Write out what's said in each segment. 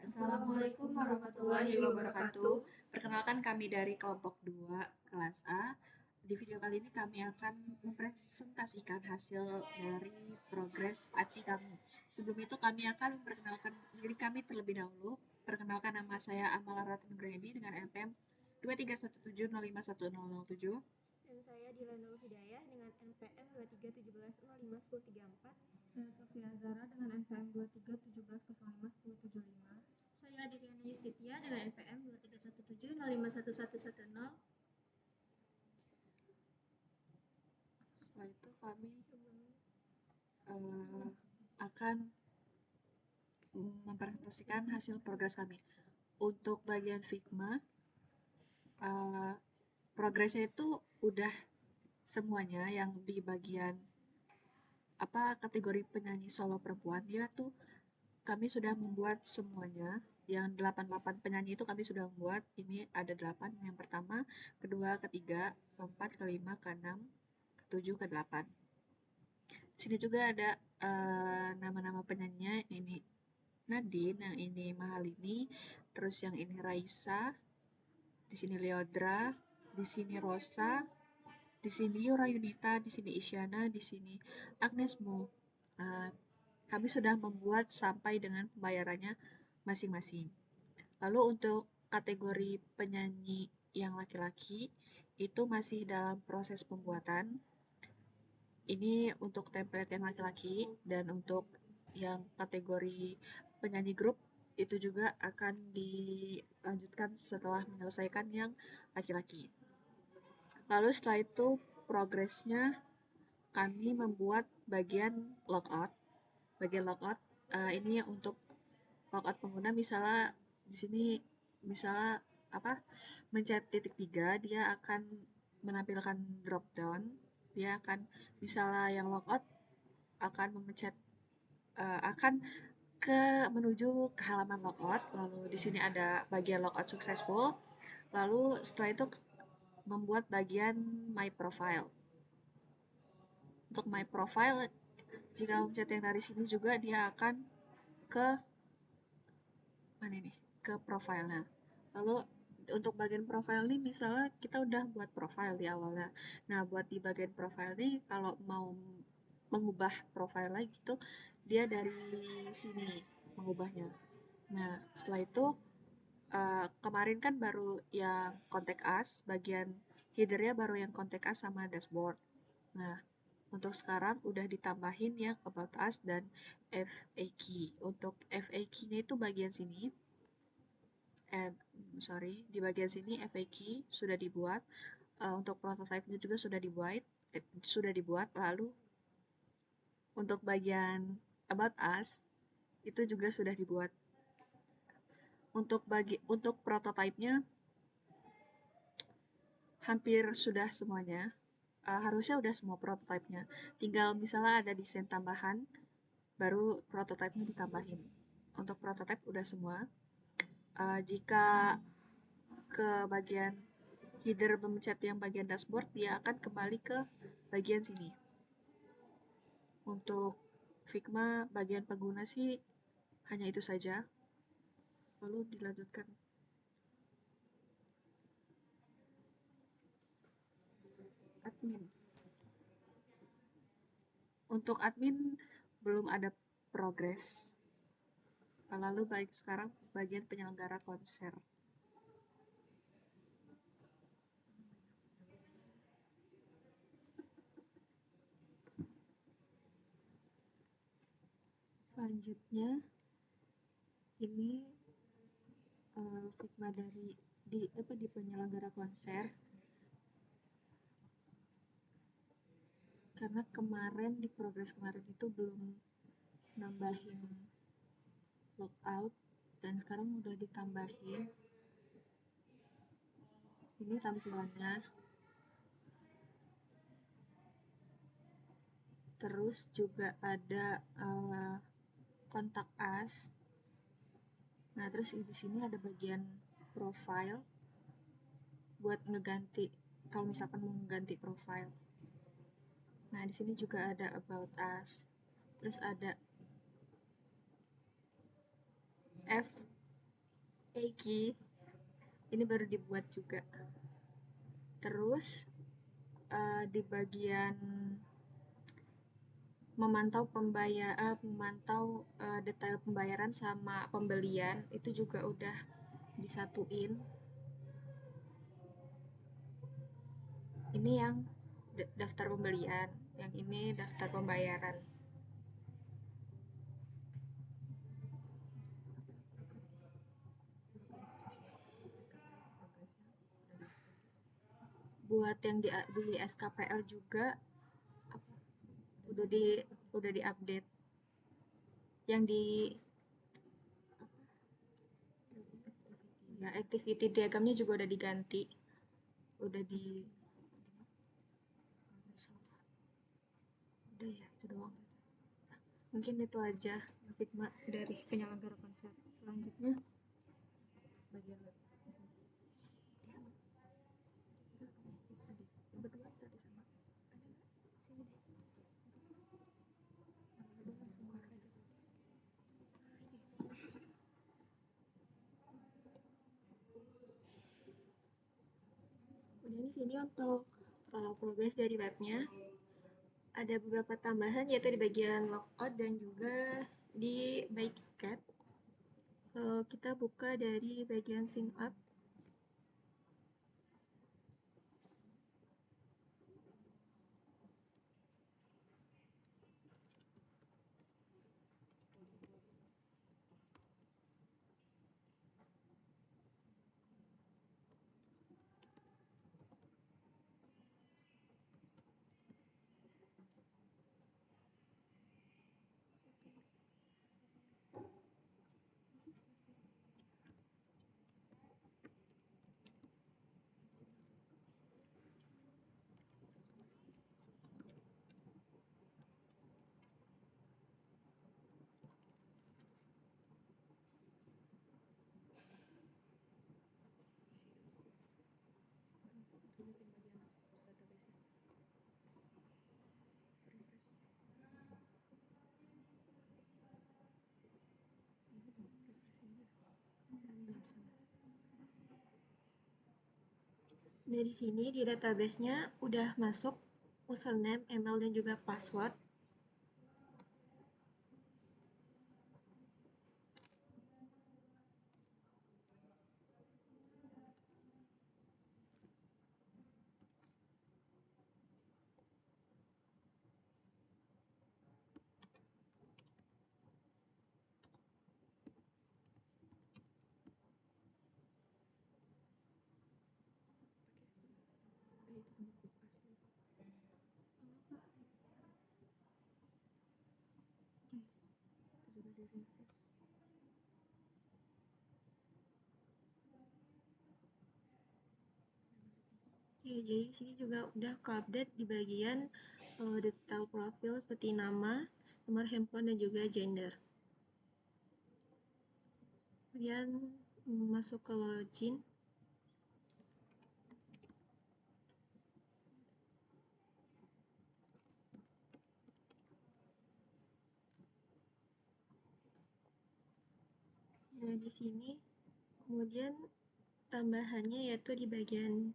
Assalamualaikum warahmatullahi wabarakatuh. Perkenalkan kami dari kelompok 2 kelas A. Di video kali ini kami akan mempresentasikan hasil dari progres ACI kami. Sebelum itu kami akan memperkenalkan diri kami terlebih dahulu. Perkenalkan, nama saya Amala Ratnugrahedi dengan NPM 2317051007. Dan saya Dilanul Hidayah dengan NPM 23171054. Saya Sofia Zara dengan NPM 2317051075. Saya Diriana Yustifia dengan NPM 2317051110. Setelah itu kami akan mempresentasikan hasil progres kami. Untuk bagian Figma, progresnya itu udah semuanya yang di bagian kategori penyanyi solo perempuan, dia tuh kami sudah membuat semuanya. Yang 88 penyanyi itu kami sudah membuat. Ini ada 8, yang pertama, kedua, ketiga, keempat, kelima, keenam, ketujuh, kedelapan. Di sini juga ada nama-nama penyanyinya. Ini Nadine, yang ini Mahalini, terus yang ini Raisa, di sini Leodra, di sini Rosa, di sini Yura Yunita, di sini Isyana, di sini Agnes Mo. Kami sudah membuat sampai dengan pembayarannya masing-masing. Lalu untuk kategori penyanyi yang laki-laki itu masih dalam proses pembuatan. Ini untuk template yang laki-laki, dan untuk yang kategori penyanyi grup itu juga akan dilanjutkan setelah menyelesaikan yang laki-laki. Lalu setelah itu progresnya kami membuat bagian logout. Bagian logout ini untuk logout pengguna, misalnya di sini mencet titik 3, dia akan menampilkan drop down. Dia akan misalnya yang logout akan memencet akan menuju ke halaman logout, lalu di sini ada bagian logout successful. Lalu setelah itu membuat bagian my profile. Untuk my profile, jika mencet yang dari sini juga dia akan ke profile-nya. Lalu untuk bagian profile ini, misalnya kita udah buat profile di awalnya. Nah, buat di bagian profile ini, kalau mau mengubah profile lagi gitu, dia dari sini mengubahnya. Nah, setelah itu kemarin kan baru yang contact us, bagian headernya baru yang contact us sama dashboard. Nah, untuk sekarang udah ditambahin yang about us dan FAQ. Untuk FAQ-nya itu bagian sini. Di bagian sini FAQ sudah dibuat. Untuk prototype-nya juga sudah dibuat. Lalu untuk bagian about us itu juga sudah dibuat. Untuk prototype-nya hampir sudah semuanya. Harusnya udah semua prototype-nya. Tinggal misalnya ada desain tambahan, baru prototype-nya ditambahin. Untuk prototype udah semua. Jika ke bagian header memencet yang bagian dashboard, dia akan kembali ke bagian sini. Untuk Figma bagian pengguna sih hanya itu saja. Lalu dilanjutkan. Admin. Untuk admin belum ada progres. Lalu sekarang bagian penyelenggara konser. Selanjutnya ini Figma di penyelenggara konser. Karena kemarin di progres kemarin itu belum nambahin logout, dan sekarang udah ditambahin. Ini tampilannya. Terus juga ada kontak us. Nah, terus di sini ada bagian profile buat ngeganti kalau misalkan mau mengganti profile. Nah, di sini juga ada about us. Terus ada perbaiki. Ini baru dibuat juga. Terus di bagian memantau detail pembayaran sama pembelian itu juga udah disatuin. Ini yang daftar pembelian, yang ini daftar pembayaran. Buat yang di SKPL juga udah di-update. Yang di ya, activity diagramnya juga udah diganti. Udah ya, itu doang. Mungkin itu aja Fitma dari penyelenggara konser. Selanjutnya bagian web. Kemudian di sini untuk progres dari webnya ada beberapa tambahan, yaitu di bagian logout dan juga di buy ticket. Kita buka dari bagian sync up. Dari sini di database-nya udah masuk username, email, dan juga password. Oke, jadi di sini juga udah ke-update di bagian detail profil seperti nama, nomor handphone, dan juga gender. Kemudian masuk ke login. Nah, di sini kemudian tambahannya yaitu di bagian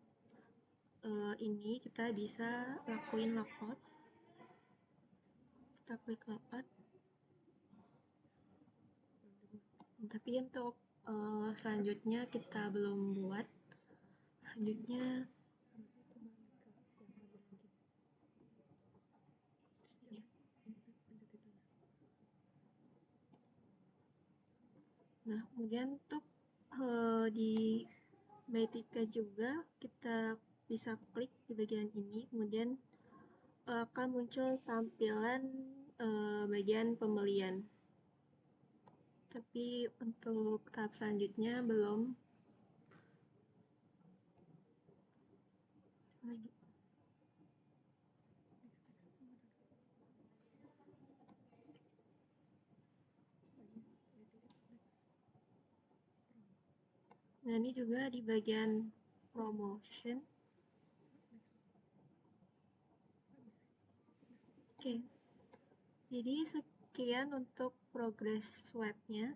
ini kita bisa lakuin logout. Kita klik logout. Tapi untuk selanjutnya kita belum buat. Selanjutnya nah, kemudian untuk di buy ticket juga kita bisa klik di bagian ini, kemudian akan muncul tampilan bagian pembelian. Tapi untuk tahap selanjutnya belum. Nah, ini juga di bagian promotion. Oke, jadi sekian untuk progres webnya.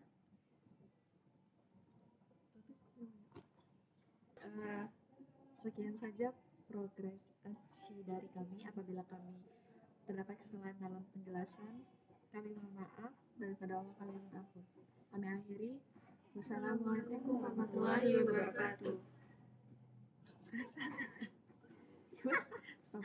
Sekian saja progresi dari kami. Apabila kami terdapat kesalahan dalam penjelasan, kami mohon maaf dan kepada Allah kami mohon ampun. Kami akhiri. Wassalamualaikum warahmatullahi wabarakatuh. Stop.